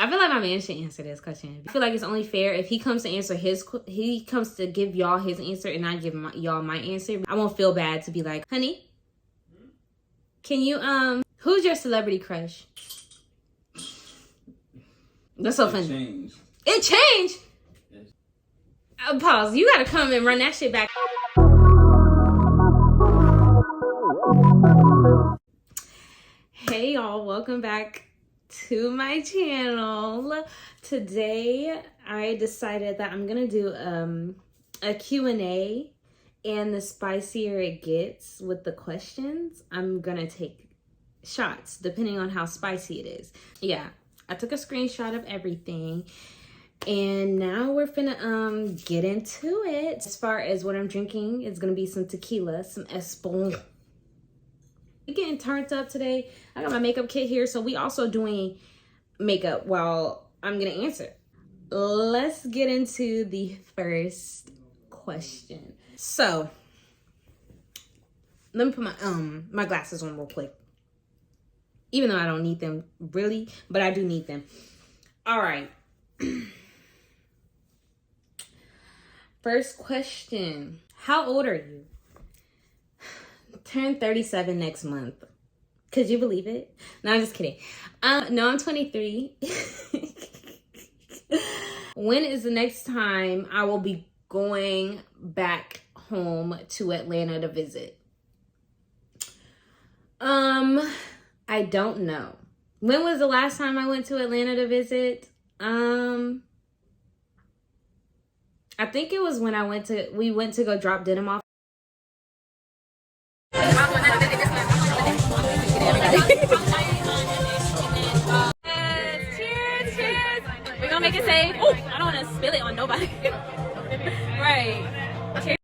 I feel like my man should answer this question. I feel like it's only fair if he comes to answer he comes to give y'all his answer and I give y'all my answer. I won't feel bad to be like, honey, can you, who's your celebrity crush? That's so funny. It changed? Pause. You gotta come and run that shit back. Hey y'all, welcome back to my channel. Today I decided that I'm gonna do a Q&A, and the spicier it gets with the questions, I'm gonna take shots depending on how spicy it is. Yeah, I took a screenshot of everything, and now we're finna get into it. As far as what I'm drinking, it's gonna be some tequila, some Espolòn. We're getting turned up today. I got my makeup kit here, so we also doing makeup while I'm gonna answer. Let's get into the first question. So let me put my glasses on real quick, even though I don't need them really, but I do need them. All right. First question. How old are you? Turn 37 next month. Could you believe it? No, I'm just kidding. No, I'm 23. When is the next time I will be going back home to Atlanta to visit? I don't know. When was the last time I went to Atlanta to visit? I think it was when we went to go drop denim off. Cheers, cheers. We're gonna make it safe. Oh, I don't want to spill it on nobody. Right. Cheers.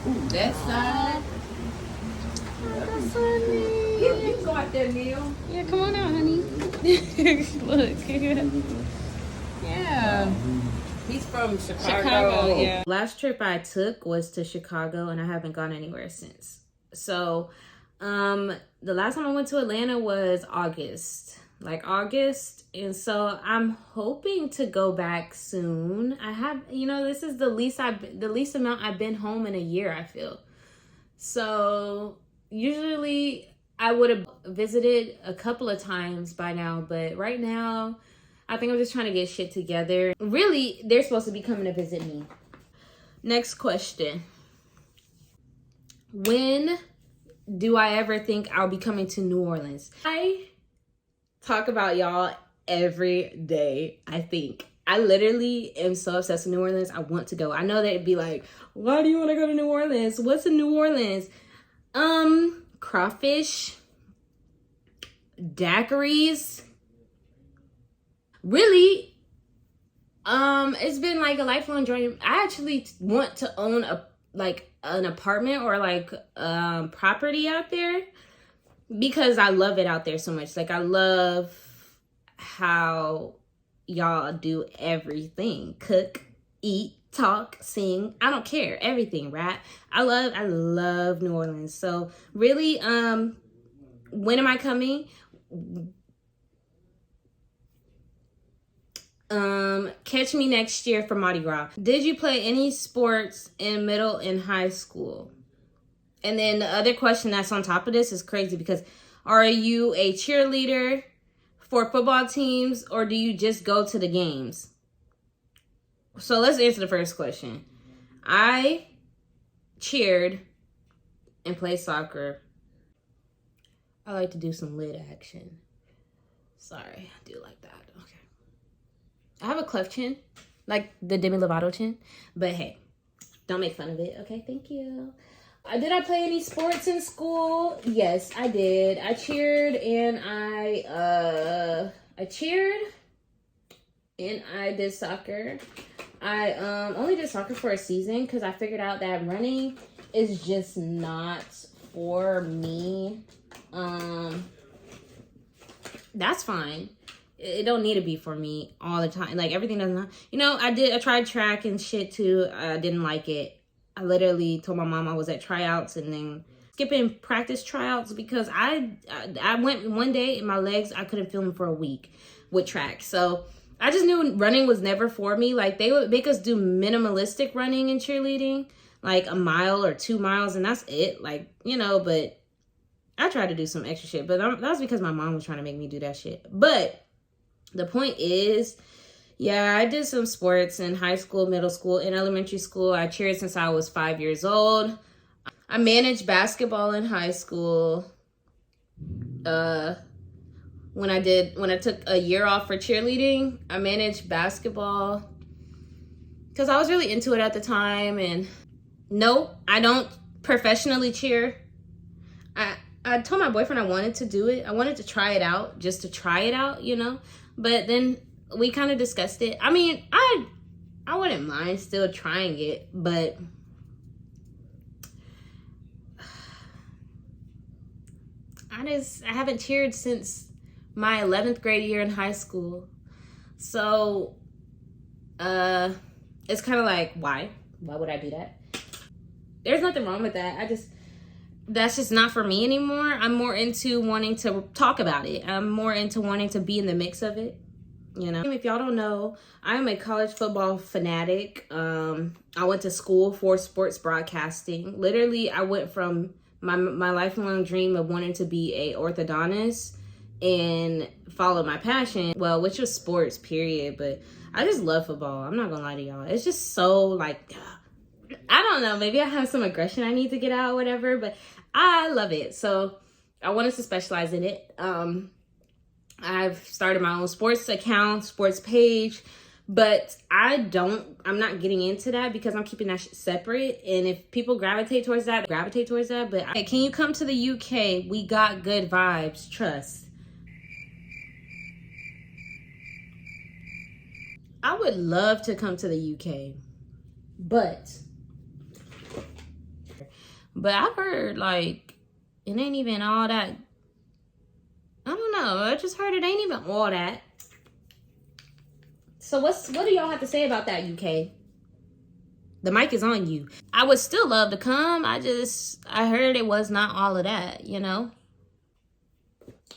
Ooh, that side. That's funny. You can go out there, Neil. Yeah, come on out, honey. Look. Yeah. He's from Chicago, yeah. Last trip I took was to Chicago, and I haven't gone anywhere since. So, the last time I went to Atlanta was August. And so I'm hoping to go back soon. I have, this is the least amount I've been home in a year, I feel. So usually I would have visited a couple of times by now, but right now I think I'm just trying to get shit together. Really, they're supposed to be coming to visit me. Next question. When do I ever think I'll be coming to New Orleans? I talk about y'all every day, I think. I literally am so obsessed with New Orleans. I want to go. I know they'd be like, why do you want to go to New Orleans? What's in New Orleans? Crawfish, daiquiris. Really, it's been like a lifelong dream. I actually want to own an apartment or property out there because I love it out there so much. Like, I love how y'all do everything. Cook, eat, talk, sing. I don't care. Everything. Rap. I love New Orleans. So really, when am I coming? Catch me next year for Mardi Gras. Did you play any sports in middle and high school? And then the other question that's on top of this is crazy because are you a cheerleader for football teams or do you just go to the games? So let's answer the first question. I cheered and played soccer. I like to do some lid action. Sorry, I do like that. Okay. I have a cleft chin, like the Demi Lovato chin, but hey, don't make fun of it. Okay, thank you. Did I play any sports in school? Yes, I did. I cheered and I did soccer. I only did soccer for a season because I figured out that running is just not for me. That's fine. It don't need to be for me all the time. Like, everything doesn't, I tried track and shit too. I didn't like it. I literally told my mom I was at tryouts and then skipping practice tryouts because I went one day and my legs, I couldn't feel them for a week with track. So I just knew running was never for me. Like, they would make us do minimalistic running in cheerleading, like a mile or 2 miles, and that's it. Like, you know, but I tried to do some extra shit, but that was because my mom was trying to make me do that shit. But the point is, yeah, I did some sports in high school, middle school, and elementary school. I cheered since I was 5 years old. I managed basketball in high school. When I took a year off for cheerleading, I managed basketball because I was really into it at the time. And no, I don't professionally cheer. I told my boyfriend I wanted to do it. I wanted to try it out, just to try it out, you know. But then we kind of discussed it. I mean, I wouldn't mind still trying it, but I haven't cheered since my 11th grade year in high school. So it's kind of like, why would I do that? There's nothing wrong with that. That's just not for me anymore. I'm more into wanting to talk about it. I'm more into wanting to be in the mix of it, you know. If y'all don't know, I'm a college football fanatic. I went to school for sports broadcasting. Literally, I went from my lifelong dream of wanting to be a orthodontist and follow my passion, well, which was sports, period. But I just love football. I'm not gonna lie to y'all. It's just so, like, I don't know, maybe I have some aggression I need to get out or whatever, but I love it. So I wanted to specialize in it. I've started my own sports account, sports page, but I'm not getting into that because I'm keeping that shit separate. And if people gravitate towards that. But hey, can you come to the UK? We got good vibes, trust. I would love to come to the UK, but I've heard, like, it ain't even all that. I don't know. I just heard it ain't even all that. So what do y'all have to say about that, UK? The mic is on you. I would still love to come. I heard it was not all of that, you know?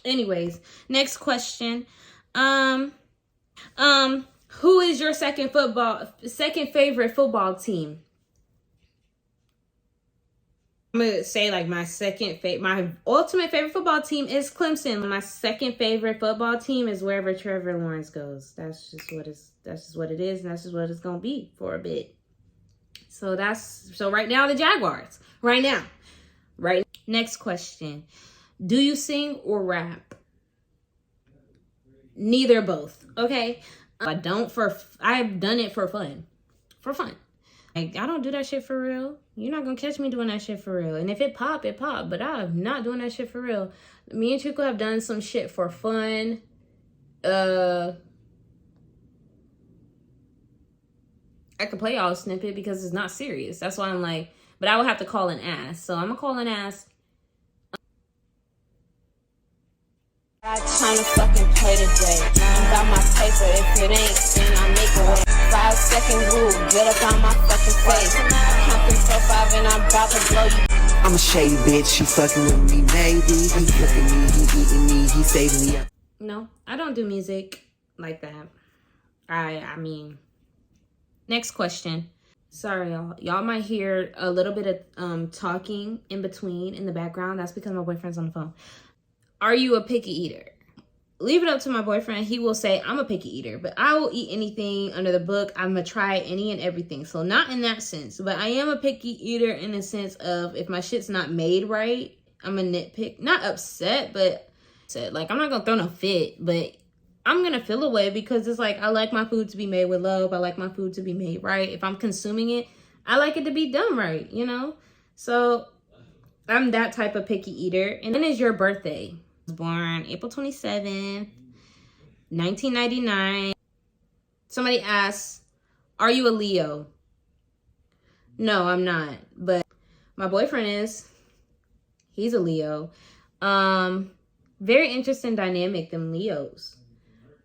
Anyways, next question. Who is your second favorite football team? I'm gonna say, like, my ultimate favorite football team is Clemson. My second favorite football team is wherever Trevor Lawrence goes. That's just what it is, and that's just what it's gonna be for a bit. So right now, the Jaguars. Right. Next question. Do you sing or rap? Neither, both. Okay. I've done it for fun. Like, I don't do that shit for real. You're not gonna catch me doing that shit for real. And if it pop, it pop. But I'm not doing that shit for real. Me and Chico have done some shit for fun. I could play y'all a snippet because it's not serious. That's why I'm like, but I would have to call an ass. So I'm gonna call an ass. I tryna fucking play today. I got my paper. If it ain't, then I make it way. 5 second rule, get up on my fucking face. Counting till 5 and I'm about to blow you. I'm a shady bitch, she fucking with me, maybe. He fucking me, he eating me, he saving me up. No, I don't do music like that. I mean, next question. Sorry, y'all. Y'all might hear a little bit of talking in between in the background. That's because my boyfriend's on the phone. Are you a picky eater? Leave it up to my boyfriend. He will say I'm a picky eater, but I will eat anything under the book. I'm gonna try any and everything. So not in that sense, but I am a picky eater in the sense of if my shit's not made right, I'm a nitpick. Not upset, but like, I'm not gonna throw no fit, but I'm gonna feel away because it's like, I like my food to be made with love. I like my food to be made right. If I'm consuming it, I like it to be done right, you know? So I'm that type of picky eater. And when is your birthday? I was born April 27th, 1999. Somebody asked, are you a Leo? No, I'm not. But my boyfriend is. He's a Leo. Very interesting dynamic, them Leos.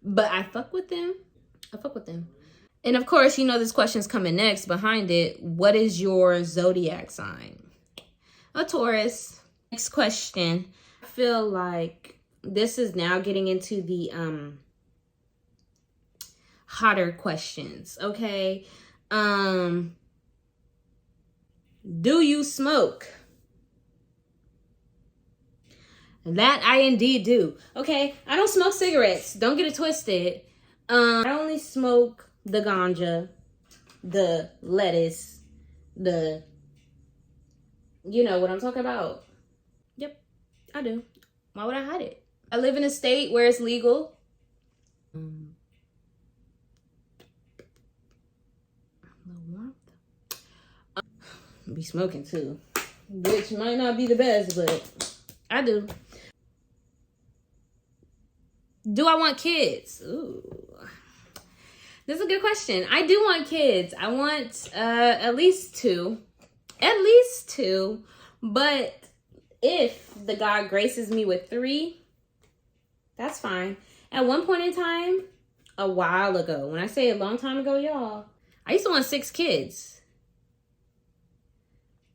But I fuck with them. And of course, you know this question's coming next behind it. What is your zodiac sign? A Taurus. Next question. I feel like this is now getting into the hotter questions, okay? Do you smoke? That I indeed do. Okay, I don't smoke cigarettes. Don't get it twisted. I only smoke the ganja, the lettuce, the, you know what I'm talking about. Yep, I do. Why would I hide it? I live in a state where it's legal. Be smoking too, which might not be the best, but I do. Do I want kids? Ooh, this is a good question. I do want kids. I want at least two, but if the God graces me with 3, that's fine. At one point in time, a while ago, when I say a long time ago, y'all, I used to want 6 kids.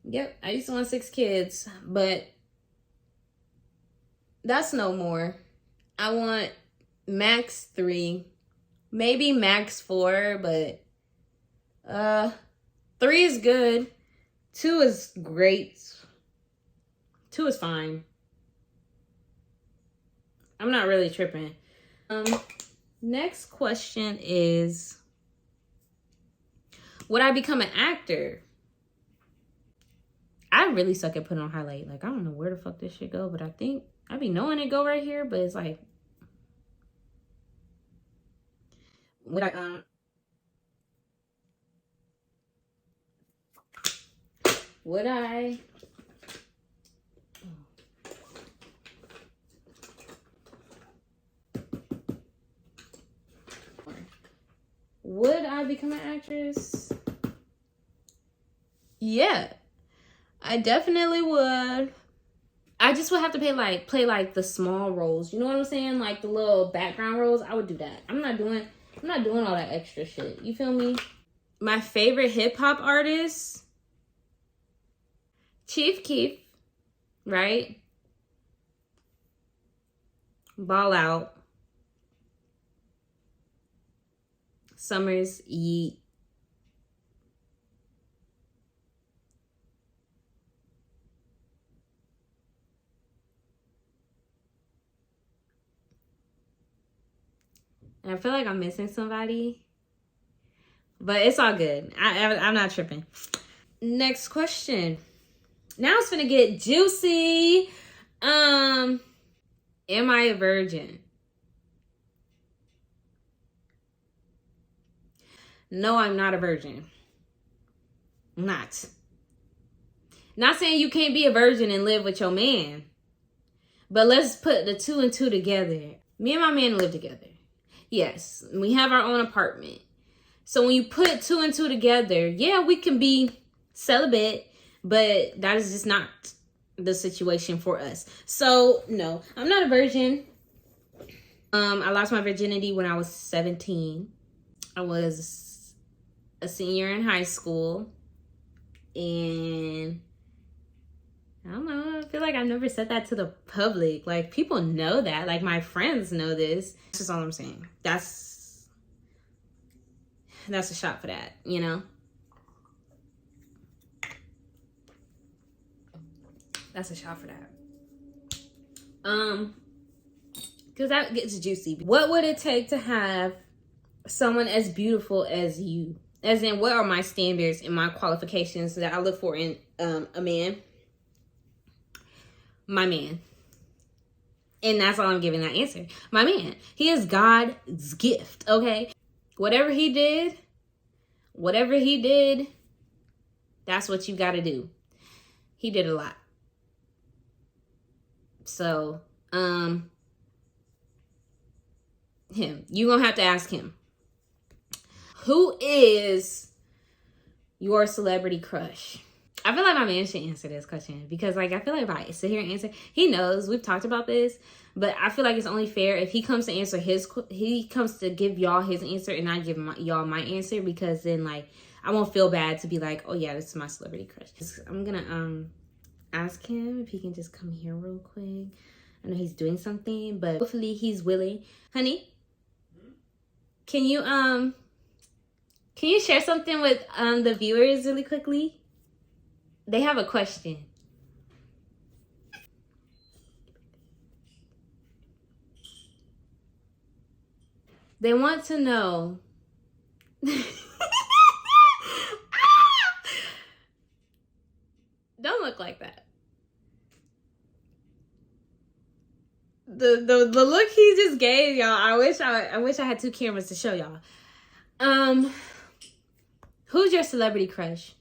Yep, I used to want 6 kids, but that's no more. I want max 3, maybe max 4, but 3 is good. 2 is great. 2 is fine. I'm not really tripping. Next question is, would I become an actor? I really suck at putting on highlight. Like, I don't know where the fuck this shit go, but I think I be knowing it go right here, but it's like, would I become an actress? Yeah, I definitely would. I just would have to play like the small roles. You know what I'm saying? Like the little background roles. I would do that. I'm not doing all that extra shit. You feel me? My favorite hip hop artist, Chief Keef, right? Ball Out. Summers, Yeet. And I feel like I'm missing somebody, but it's all good. I'm not tripping. Next question. Now it's gonna get juicy. Am I a virgin? No, I'm not a virgin. I'm not. Not saying you can't be a virgin and live with your man, but let's put the 2 and 2 together. Me and my man live together. Yes, we have our own apartment. So when you put 2 and 2 together, yeah, we can be celibate, but that is just not the situation for us. So no, I'm not a virgin. I lost my virginity when I was 17. I was a senior in high school, and I don't know, I feel like I've never said that to the public. Like, people know that. Like, my friends know this. That's just all I'm saying. That's a shot for that, you know? That's a shot for that. Because that gets juicy. What would it take to have someone as beautiful as you? As in, what are my standards and my qualifications that I look for in a man? My man. And that's all I'm giving that answer. My man. He is God's gift, okay? Whatever he did, that's what you got to do. He did a lot. So, him. You're going to have to ask him. Who is your celebrity crush? I feel like my man should answer this question, because like, I feel like if I sit here and answer, he knows we've talked about this, but I feel like it's only fair if he comes to answer he comes to give y'all his answer and I give y'all my answer, because then like, I won't feel bad to be like, oh yeah, this is my celebrity crush. I'm gonna ask him if he can just come here real quick. I know he's doing something, but hopefully he's willing. Honey, can you share something with the viewers really quickly? They have a question. They want to know. Don't look like that. The look he just gave y'all. I wish I had 2 cameras to show y'all. Who's your celebrity crush?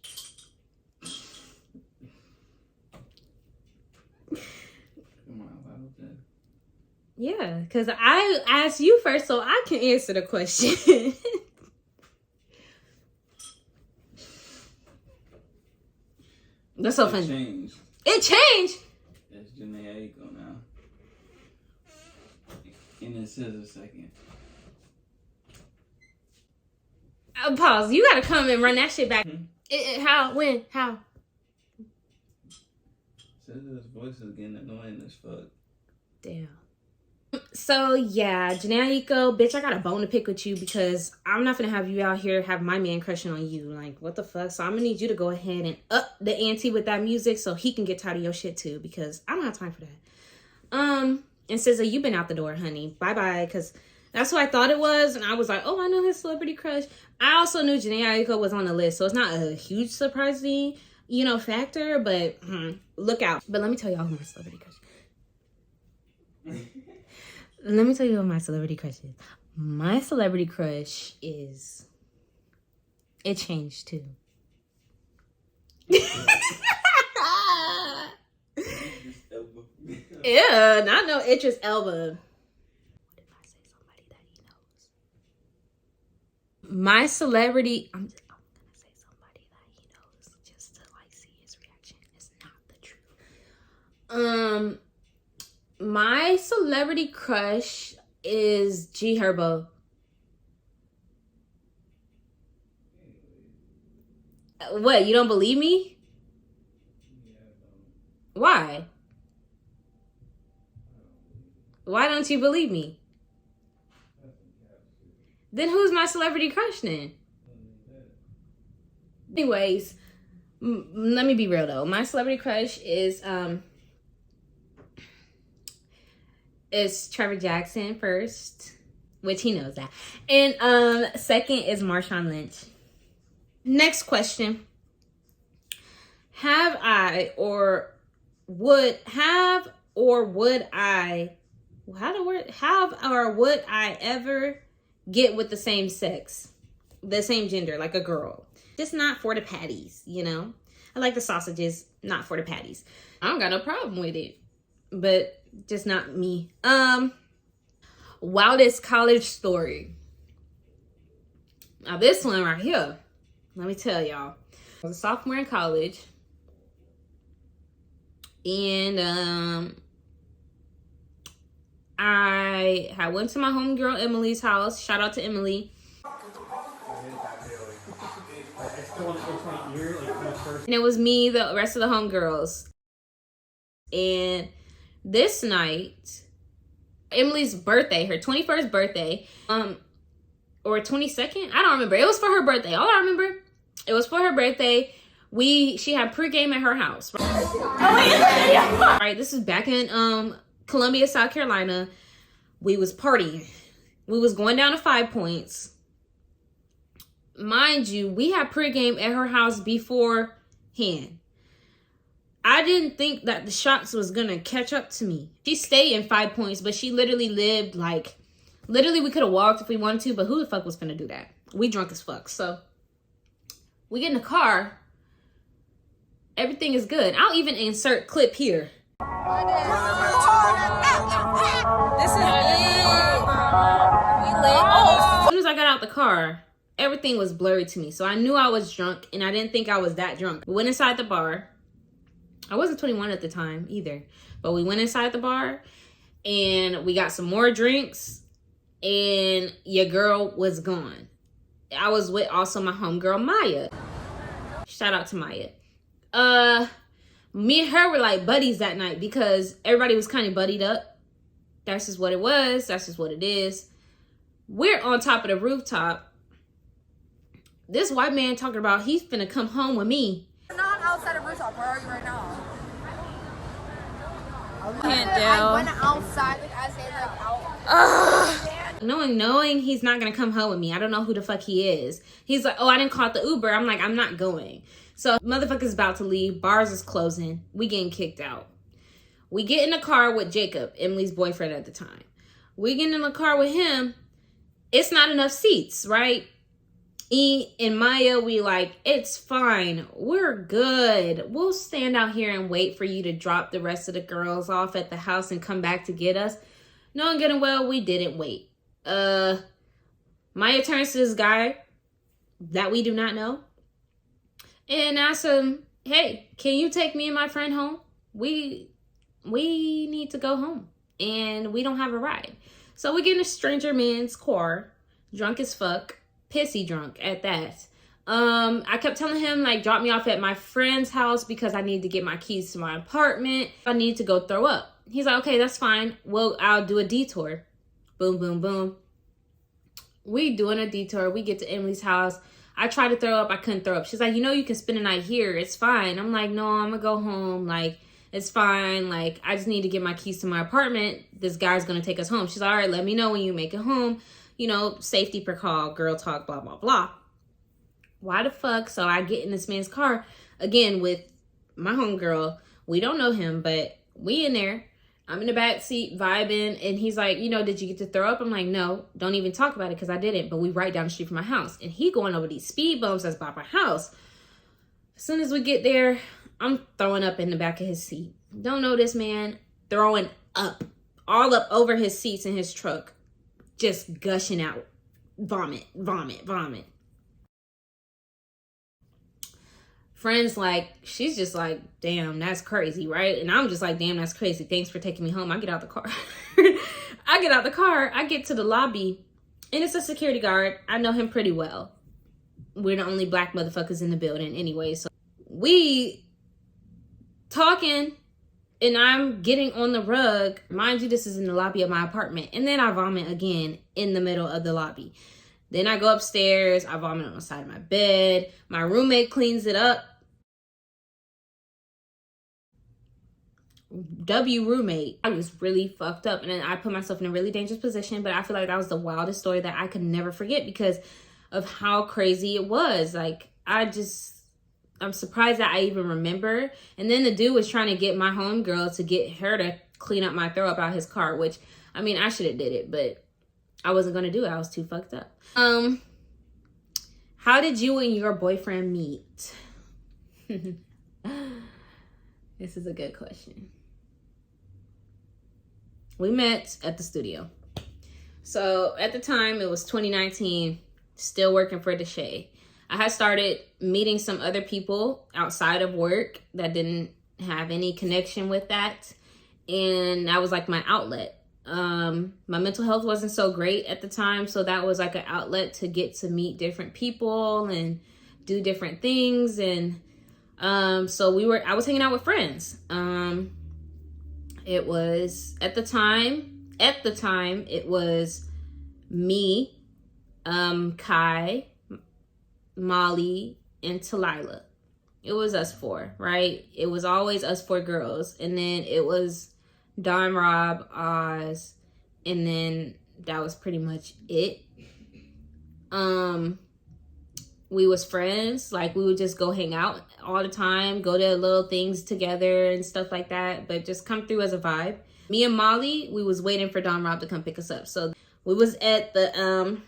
Yeah, because I asked you first, so I can answer the question. That's so funny. Changed. It changed. That's Janae Aiko now. And it says a second. Pause. You gotta come and run that shit back. How? When? How? Says his voice is getting annoying as fuck. Damn. So yeah, Janae Aiko, bitch, I got a bone to pick with you because I'm not gonna have you out here have my man crushing on you. Like, what the fuck? So I'm gonna need you to go ahead and up the ante with that music so he can get tired of your shit too, because I don't have time for that. And SZA, you've been out the door, honey. Bye bye, because that's what I thought it was, and I was like, oh, I know his celebrity crush. I also knew Janae Aiko was on the list, so it's not a huge surprising, factor, but look out. But let me tell y'all who my celebrity crush is. Let me tell you what my celebrity crush is. My celebrity crush is... It changed too. Yeah, not no Idris Elba. What if I say somebody that he knows? My celebrity... I'm gonna say somebody that he knows just to see his reaction. It's not the truth. My celebrity crush is G Herbo. What, you don't believe me? Why? Why don't you believe me? Then who's my celebrity crush then? Anyways, let me be real though. My celebrity crush is Trevor Jackson first, which he knows that. And second is Marshawn Lynch. Next question. Have or would I ever get with the same sex, the same gender, like a girl? Just not for the patties, I like the sausages, not for the patties. I don't got no problem with it, but just not me. Wildest college story. Now this one right here, let me tell y'all. I was a sophomore in college, and I had went to my homegirl Emily's house. Shout out to Emily. And it was me, the rest of the homegirls. And this night, Emily's birthday, her 21st birthday, or 22nd, I don't remember. It was for her birthday. All I remember, it was for her birthday. She had pregame at her house. Right, this is back in Columbia, South Carolina. We was partying. We was going down to 5 Points. Mind you, we had pregame at her house beforehand. I didn't think that the shots was gonna catch up to me. She stayed in 5 Points, but she literally lived literally we could have walked if we wanted to, but who the fuck was gonna do that? We drunk as fuck. So we get in the car. Everything is good. I'll even insert clip here. This is it. We lit. As soon as I got out the car, everything was blurry to me. So I knew I was drunk, and I didn't think I was that drunk. We went inside the bar. I wasn't 21 at the time either, but we went inside the bar and we got some more drinks, and your girl was gone. I was with also my homegirl Maya. Shout out to Maya. Me and her were like buddies that night because everybody was kind of buddied up. That's just what it was. That's just what it is. We're on top of the rooftop. This white man talking about he's finna come home with me. We're not outside of rooftop. Where are you right now? Can't do. I went outside, like I said, like out. Knowing he's not gonna come home with me. I don't know who the fuck he is. He's like, oh, I didn't call the Uber. I'm like, I'm not going. So motherfucker's about to leave. Bars is closing. We getting kicked out. We get in the car with Jacob, Emily's boyfriend at the time. We get in the car with him. It's not enough seats, right? E and Maya, we like, it's fine. We're good. We'll stand out here and wait for you to drop the rest of the girls off at the house and come back to get us. Knowing good and well, we didn't wait. Maya turns to this guy that we do not know and asks him, hey, can you take me and my friend home? We need to go home and we don't have a ride. So we get in a stranger man's car, drunk as fuck, pissy drunk at that. I kept telling him, like, drop me off at my friend's house because I need to get my keys to my apartment. I need to go throw up. He's like, okay, that's fine. Well, I'll do a detour. Boom, boom, boom. We doing a detour. We get to Emily's house. I tried to throw up. I couldn't throw up. She's like, you know, you can spend the night here. It's fine. I'm like, no, I'm gonna go home. Like, it's fine. Like, I just need to get my keys to my apartment. This guy's gonna take us home. She's like, all right, let me know when you make it home. You know, safety per call, girl talk, blah, blah, blah. Why the fuck? So I get in this man's car again with my homegirl. We don't know him, but we in there. I'm in the back seat vibing, and he's like, you know, did you get to throw up? I'm like, no, don't even talk about it because I didn't. But we right down the street from my house, and he going over these speed bumps that's by my house. As soon as we get there, I'm throwing up in the back of his seat. Don't know this man throwing up all up over his seats in his truck, just gushing out vomit, vomit, vomit. Friends like, she's just like, damn, that's crazy, right? And I'm just like, damn, that's crazy. Thanks for taking me home. I get out the car. I get out the car. I get to the lobby, and it's a security guard. I know him pretty well. We're the only black motherfuckers in the building anyway. So we talking, and I'm getting on the rug. Mind you, this is in the lobby of my apartment. And then I vomit again in the middle of the lobby. Then I go upstairs. I vomit on the side of my bed. My roommate cleans it up. Roommate. I was really fucked up. And then I put myself in a really dangerous position. But I feel like that was the wildest story that I could never forget because of how crazy it was. Like, I'm surprised that I even remember. And then the dude was trying to get my homegirl to get her to clean up my throw up out his car, which, I mean, I should have did it, but I wasn't going to do it. I was too fucked up. How did you and your boyfriend meet? This is a good question. We met at the studio. So at the time, it was 2019, still working for Deshay. I had started meeting some other people outside of work that didn't have any connection with that. And that was like my outlet. My mental health wasn't so great at the time. So that was like an outlet to get to meet different people and do different things. And so I was hanging out with friends. It was at the time, it was me, Kai, Molly, and Talila. It was us four, right? It was always us four girls. And then it was Don, Rob, Oz, and then that was pretty much it. We was friends. Like, we would just go hang out all the time, go to little things together and stuff like that, but just come through as a vibe. Me and Molly, we was waiting for Don Rob to come pick us up. So we was at the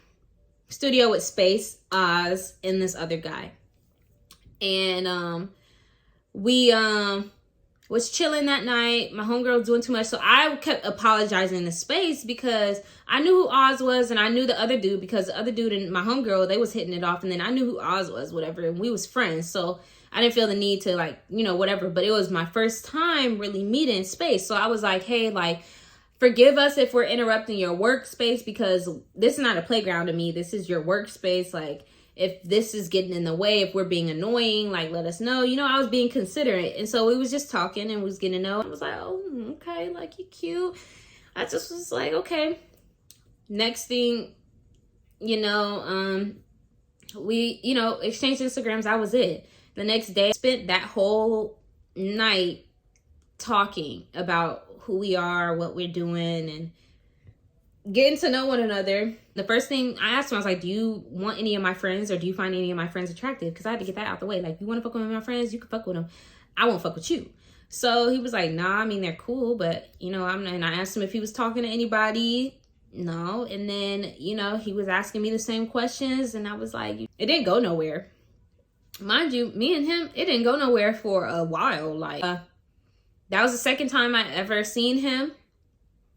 studio with Space, Oz, and this other guy. And we was chilling that night. My homegirl was doing too much. So I kept apologizing to Space because I knew who Oz was and I knew the other dude because the other dude and my homegirl, they was hitting it off. And then I knew who Oz was, whatever. And we was friends. So I didn't feel the need to, like, you know, whatever. But it was my first time really meeting Space. So I was like, hey, like, forgive us if we're interrupting your workspace because this is not a playground to me. This is your workspace. Like, if this is getting in the way, if we're being annoying, like, let us know. You know, I was being considerate. And so we was just talking and was getting to know. I was like, oh, okay, like, you cute. I just was like, okay. Next thing, you know, we, you know, exchanged Instagrams. That was it. The next day, spent that whole night talking about who we are, what we're doing, and getting to know one another. The first thing I asked him, I was like, do you want any of my friends, or do you find any of my friends attractive? Because I had to get that out the way. Like, you want to fuck with my friends, you can fuck with them. I won't fuck with you. So he was like, nah, I mean, they're cool, but, you know, I'm not. And I asked him if he was talking to anybody. No. And then, you know, he was asking me the same questions, and I was like, it didn't go nowhere. Mind you, me and him, it didn't go nowhere for a while. Like, that was the second time I ever seen him.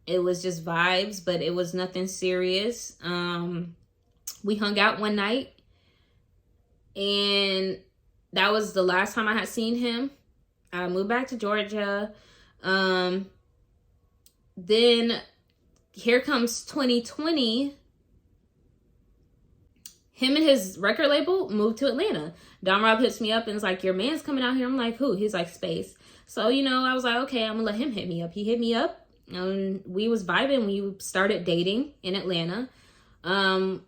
It was just vibes, but it was nothing serious. We hung out one night, and that was the last time I had seen him. I moved back to Georgia. Then here comes 2020. Him and his record label moved to Atlanta. Don Rob hits me up and is like, your man's coming out here. I'm like, who? He's like, Space. So, you know, I was like, okay, I'm gonna let him hit me up. He hit me up. We was vibing. We started dating in Atlanta. And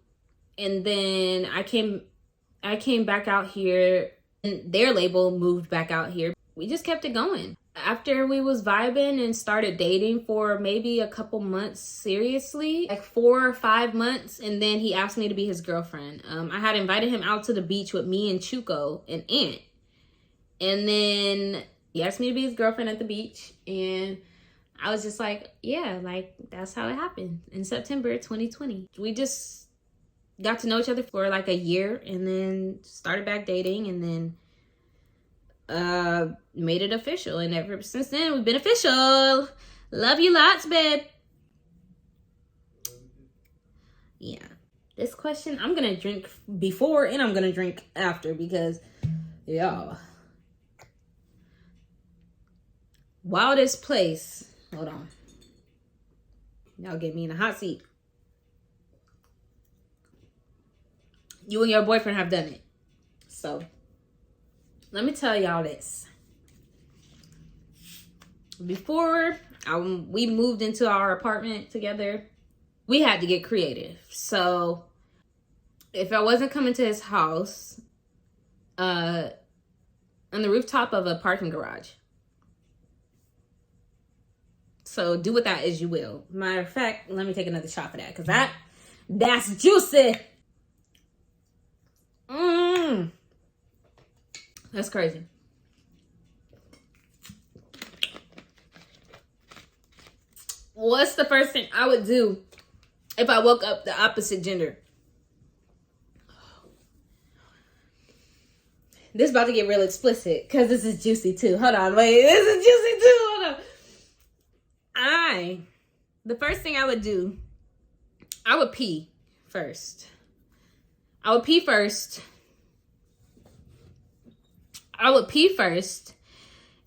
then I came back out here, and their label moved back out here. We just kept it going. After we was vibing and started dating for maybe a couple months, seriously, like 4 or 5 months, and then he asked me to be his girlfriend. I had invited him out to the beach with me and Chuko and Aunt. And then he asked me to be his girlfriend at the beach, and I was just like, yeah, like, that's how it happened in September 2020. We just got to know each other for like a year, and then started back dating, and then made it official. And ever since then, we've been official. Love you lots, babe. Yeah. This question, I'm gonna drink before and I'm gonna drink after, because, y'all. Wildest place. Hold on. Y'all get me in a hot seat. You and your boyfriend have done it. So, let me tell y'all this. Before we moved into our apartment together, we had to get creative. So, if I wasn't coming to his house, on the rooftop of a parking garage. So do with that as you will. Matter of fact, let me take another shot for that, because that's juicy. That's crazy. What's the first thing I would do if I woke up the opposite gender? This is about to get real explicit, because this is juicy too. Hold on, wait. This is juicy too. Hold on. The first thing I would do, I would pee first. I would pee first.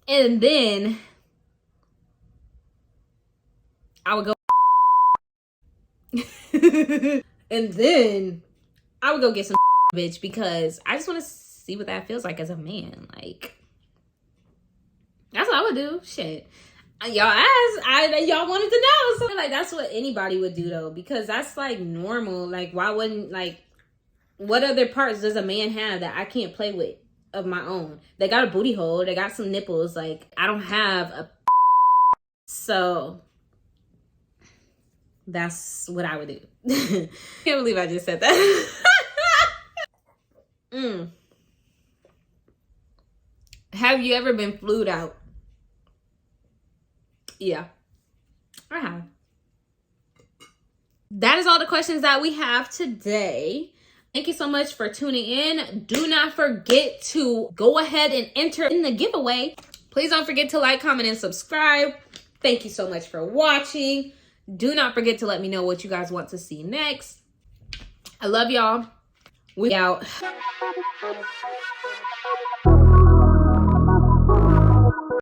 And then I would go. And then I would go get some bitch, because I just want to see what that feels like as a man. Like, that's what I would do. Shit. Y'all asked, y'all wanted to know. So like, that's what anybody would do though, because that's like normal. Like, why wouldn't, like, what other parts does a man have that I can't play with of my own? They got a booty hole, they got some nipples. Like, I don't have a. So that's what I would do. Can't believe I just said that. Have you ever been flued out? Yeah, I have. That is all the questions that we have today. Thank you so much for tuning in. Do not forget to go ahead and enter in the giveaway. Please don't forget to like, comment, and subscribe. Thank you so much for watching. Do not forget to let me know what you guys want to see next. I love y'all. We out.